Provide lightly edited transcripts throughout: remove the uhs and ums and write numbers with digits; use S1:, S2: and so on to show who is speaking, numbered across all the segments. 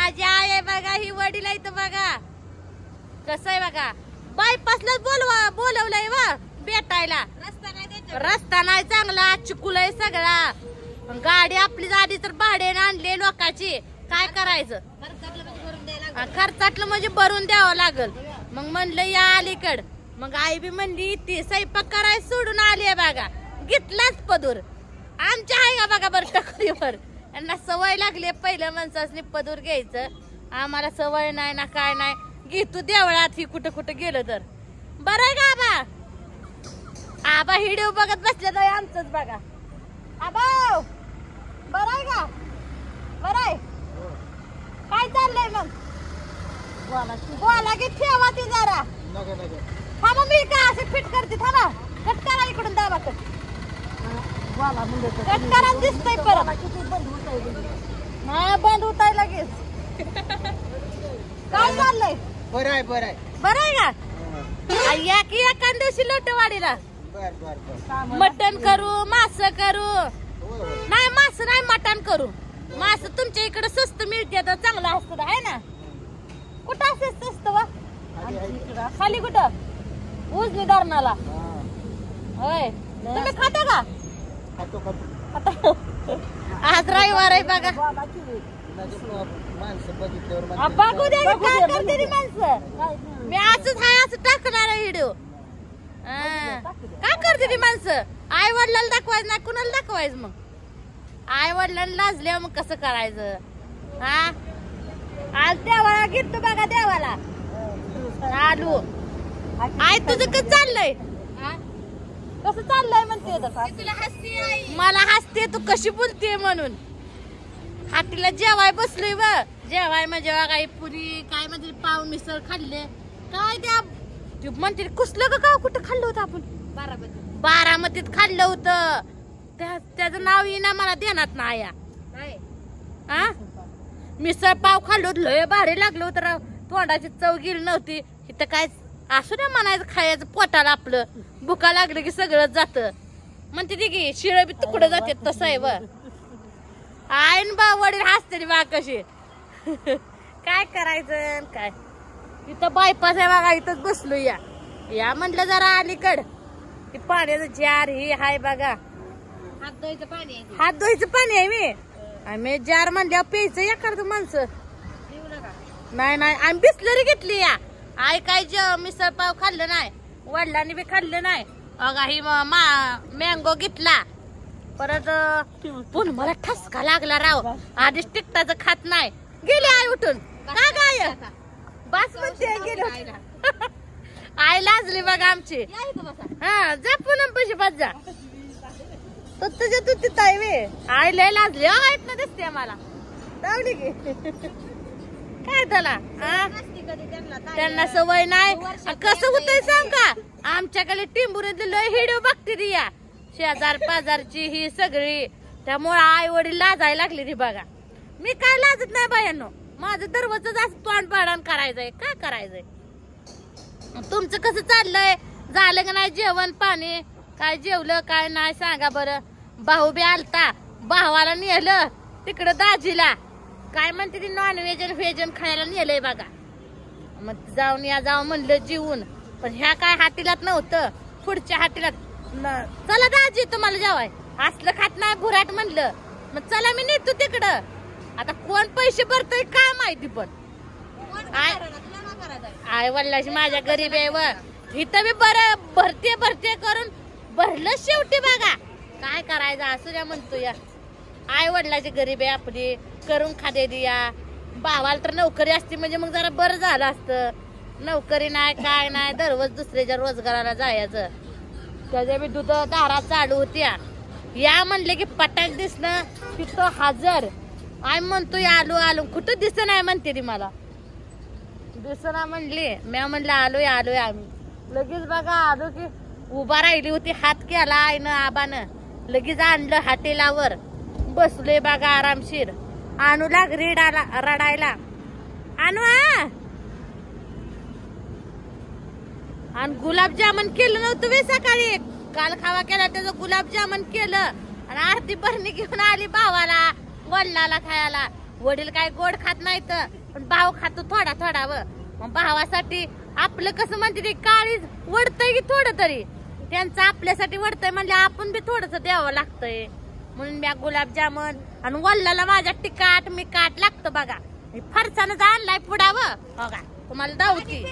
S1: माझी आई आहे बघा, ही वडील आहे बघा. कसं आहे बघा, बायपासलाच बोलवलंय वा भेटायला. रस्ता नाही चांगला, चिकुलय सगळा. गाडी आपली आधी तर भाड्याने आणली लोकांची. काय करायचं, खर्चातलं म्हणजे भरून द्यावं लागल. मग म्हणलं या अलीकड. मग आई बी म्हणली ती स्वयंपाक करायला सोडून आली आहे बघा. घेतलाच पदूर आमच्या आहे का बघा बरं टकरीवर. यांना सवय लागली पहिल्या माणसाने पदूर घ्यायचं. आम्हाला सवय नाही ना काय नाही. घेतो देवळात ही कुठं कुठं गेलं तर. बरं आहे का आबा? आबा हिडिओ बघत बसले तर आमचंच बघा. आबा बरं आहे का? बरं आहे. काय चाललंय मग? बोला की ठेवा ती जरा. थांबा मी का असे फिट करते. थांबा कट करा इकडून दाबा कट. कट करा दिसतंय परत. हा बंद होताय लगेच. काय चाललंय?
S2: बरं आहे बरं आहे.
S1: बरं आहे का? या की एका दिवशी लोटवाडीला मटण करू मास करू. नाही मास नाही मटण करू. मास तुमच्या इकडे स्वस्त मिळते तर चांगलं असतं आहे ना. कुठं असते स्वस्त वा? खाली कुठं? उजनी धरणाला. होय तुम्ही खाता का? आज रविवार आहे बघा. बघू द्या काय करते ती माणसं. मी असंच हाय असं टाकणार आहे व्हिडिओ. काय करते ती माणसं? आई वडिलांना दाखवायचं नाही कुणाला दाखवायचं? मग आई वडिलांना लाजल्या मग कसं करायचं? हा आज देवाला घेतो बघा. देवाला आलू. आई तुझं कसं चाललंय? कसं चाललंय म्हणते? मला हसते तू कशी बोलते म्हणून. हाटीला जेवाय बसलोय व. जेवाय म्हणजे काही पुरी काय म्हणजे पाव मिसळ खाल्ले. काय त्या म्हणते कुसलं का कुठं खाल्लं होतं आपण? बारामतीत खाल्लं होतं. त्याचं नाव येईना मला ध्यानात ना आया. मिसळ पाव खाल्लो होत. लय भारी लागलं होतं राव. तोंडाची चव गेली नव्हती. इथं काय असू द्या म्हणायचं खायचं पोटाला. आपलं भुका लागलं की सगळं जात. म्हणते ती की शिळ बी तुकडं जाते. तसं आहे व. आईन बा वडील हसते बा कशी. काय करायचं काय. इथं बायपास आहे बघा. इथंच बसलो या म्हटलं जरा अलीकड. पाण्याचं जार ही हाय बघा. हात धुवायचं पाणी आहे. मी जार म्हणल्यावर प्यायचं या करतो माणसं. नाही नाही आम्ही बिस्लरी घेतली या. आई काय मिसळ पाव खाल्लं नाही. वडिलांनी बी खाल्लं नाही. अगा ही मँगो घेतला. परत पण मला ठसका लागला राव. आधीच तिकटाचं खात नाही. गेली आई उठून. का गाय बस म्हणते गेली. आई लाजली बघा आमची. हा जा पुन्हा पैसे पाच जा. तो तुझ्या तू तिथं आहे वे. आई लय लाजली. आहेत ना दिसते मला. दावली की काय त्याला. त्यांना सवय नाही. कसं होतंय सांग का. आमच्याकडे टिंबुरीतली लय हिडिओ बघते ती या शेजार पाजारची ही सगळी. त्यामुळे आई वडील लाजायला लागली ती बघा. मी काय लाजत नाही बायांनो. माझं दरवाज जास्त तोंड पाडण करायचंय. काय करायचंय? तुमचं कसं चाललंय? झालं का नाही जेवण पाणी? काय जेवलं काय नाही सांगा बरं. भाऊ बी आलता. भावाला नेलं तिकडं दाजीला. काय म्हणते ती नॉनव्हेज व्हेजन खायला नेलंय बघा. मग जाऊन या जाऊ म्हणलं जीवन. पण ह्या काय हाटीलात नव्हतं. पुढच्या हाटीलात चला दाजी तुम्हाला जेवाय. असलं खात नाही भुराट म्हणलं. मग चला मी नेतो तिकडं. आता कोण पैसे भरतोय काय माहिती. पण आई वडिलाची माझ्या गरीब आहे व. इथं बी बरं भरते करून भरलं शेवटी बघा. काय करायचं असू द्या म्हणतो या. आई वडिलाची गरीब आहे आपली. करून खादे दिया. भावाला तर नोकरी असती म्हणजे मग जरा बरं झालं असतं. नोकरी नाही काय नाही. दररोज दुसऱ्याच्या रोजगाराला जायचं. त्याच्या बी दूध दारात चालू होत्या. या म्हणले की पटाक दिसणं तिथं हजर. आय म्हणतो आलो आलो. कुठं दिसत नाही म्हणते ती मला. दिसना म्हणली. मी म्हणलं आलोय आम्ही. लगेच बघा आलो की उभा राहिली होती. हात केला आईनं आबानं. लगेच आणलं हाटेलावर. बसलोय बघा आरामशीर. आणू लाग रडायला. आणू आणि गुलाबजामुन केलं नव्हतं वे सकाळी. काल खावा केला त्याचं गुलाबजामुन केलं. आणि आरती भरणी घेऊन आली भावाला वडिलाला खायला. वडील काय गोड खात नाहीत, पण भाव खातो थोडा थोडा व मग भावासाठी आपलं कसं म्हणते ते काळीच वडतंय की थोडं तरी, त्यांचं आपल्यासाठी वडतंय म्हणजे आपण बी थोडस द्यावं लागतंय. म्हणून मी गुलाबजामुन आणि वल्लाला माझ्या तिखट मी काट लागतं बघा. मी फरसाणच आणलाय पुढावं बघा, तुम्हाला दावती.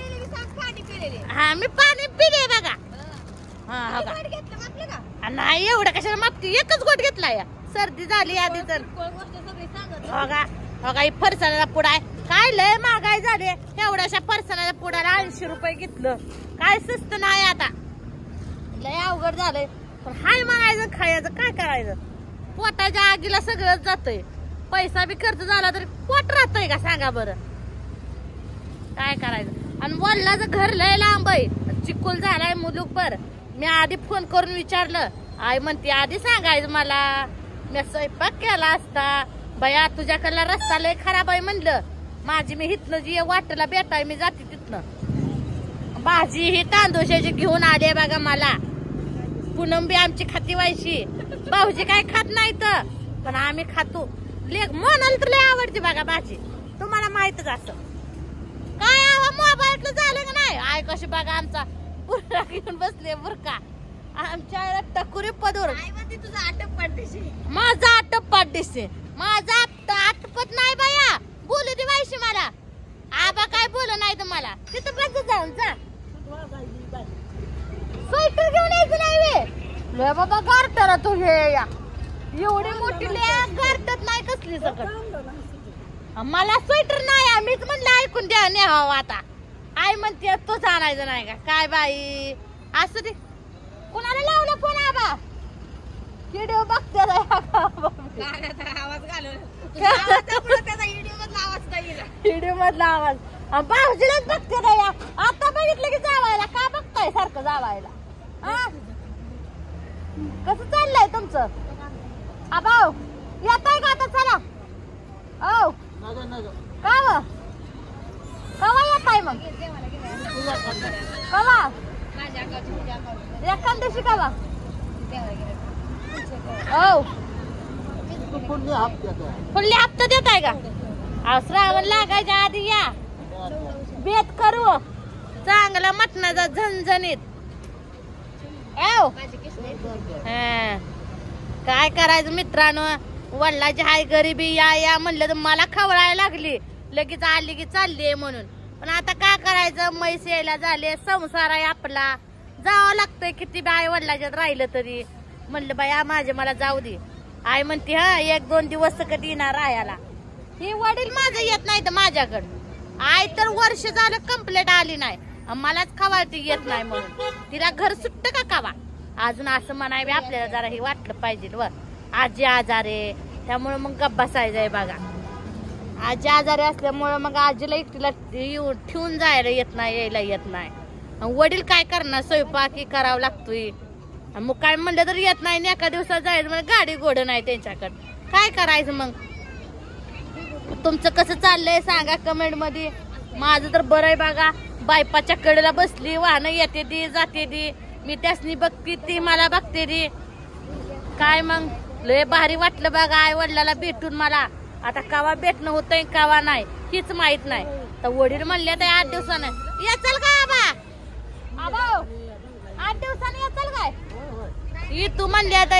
S1: हा मी पाणी पिले बघा. हा बघा नाही एवढं कशाला मापती, एकच गोट घेतलाय, सर्दी झाली आधी तर. बघा बघा ही फरसाणाचा पुडा आहे, काय लय महागाई झाली. एवढ्याशा फरसाणाच्या पुडाला 80 रुपये घेतलं, काय स्वस्त नाही आता, लय अवघड झालंय. पण हाय म्हणायचं खायचं, काय करायचं, पोटाच्या आगीला सगळंच जातंय. पैसा बी खर्च झाला तरी पोट राहतंय का सांगा बरं, काय करायचं. आणि वल्लाचं घर लय लांब आहे, चिकोल झालाय मुलूकभर. मी आधी फोन करून विचारलं, आई म्हणते आधी सांगायचं मला, मी स्वयंपाक केला असता. बया तुझ्याकडला रस्ता लय खराब आहे म्हणलं, माझी मी हिथनं जी वाटला बेटाय मी जाते तिथनं. भाजी ही तांदूळाची घेऊन आली बघा मला, पूनम बी आमची खाती व्हायची, भाऊजी काय खात नाही तर पण आम्ही खातो. म्हणाल तर लय आवडते बघा भाजी, तुम्हाला माहितच असं. काय मोबाईलचं झालं का नाही, आय कशी बघा आमचा बुरका घेऊन बसले, बुरका आमच्या टकुरी पदूर.
S2: तुझा आटप पाठीशी,
S1: माझा आटप पाठीशी, माझा आटपत नाही बाया, बोलू दे बाईशी मला. आबा काय बोलू नाही तुम्हाला, तिथं बस जाऊन जा. स्वेटर घेऊन यायचं नाही वे बाबा, गारटर तू हे या एवढी मोठी गारटत नाही कसली सकट. मला स्वेटर नाही, मीच म्हणलं ऐकून द्या न्यावं आता. आई म्हणते तोच आणायचं नाही का, काय बाई असं ते. कुणाला लावलं फोन आबा, व्हिडिओ बघते
S2: आवाज घालून त्याचा
S1: व्हिडिओ मधला आवाज. भाऊजीलाच बघते रे, आता बघितलं की जावायला का बघताय सारखं जावायला. कसं चाललंय तुमचं आबाव, येताय का आता चला. औ का कवा येताय मग, कवा एखाद दिवशी कवा. औ फुल्ली हप्ता देताय का, श्रावण लागायच्या आधी या, बेत करू चांगला मटणाचा झणझणीत. काय करायचं मित्रांनो, वडिलाची हाय गरिबी या म्हणलं तर मला खवळायला लागली, लगेच आली की चालली म्हणून. पण आता काय करायचं, मैस यायला झाले, संसार आहे आपला, जावं लागतंय किती बी आई वडिलाच्यात राहिलं तरी. म्हणलं बाया माझे मला जाऊ दे. आई म्हणते हा 1-2 दिवस कधी येणार राहायला. ही वडील माझं येत नाही तर माझ्याकडं, आई तर वर्ष झालं कंप्लेंट आली नाही, मलाच खवाळती येत नाही म्हणून. तिला घर सुट्ट का कावा अजून असं म्हणाय आपल्याला जरा हे वाटलं पाहिजे. व आजी आजारे त्यामुळे मग गप्प बसायचंय बघा. आजी आजारी असल्यामुळे मग आजीला एकटीला ठेवून जायला येत नाही, यायला येत नाही. वडील काय करणार, स्वयंपाकी करावं लागतोय. मग काय म्हणलं तर येत नाही, एका दिवसात जायचं म्हणजे गाडी घोड नाही त्यांच्याकडे, काय करायचं मग. तुमचं कसं चाललंय सांगा कमेंट मध्ये. माझं तर बरं आहे बघा, बायपाच्या कडेला बसली, वाहनं येते ती जाते ती, मी त्यासनी बघते ती मला बघते ती. काय मग लय भारी वाटलं बघा आई वडिलाला भेटून मला. आता कावा भेटणं होतंय कावा नाही हीच माहित नाही. तर वडील म्हणले तर 8 दिवसानं येचल काय आबा, आबा 8 दिवसांनी येचल काय, ही तू म्हणली आता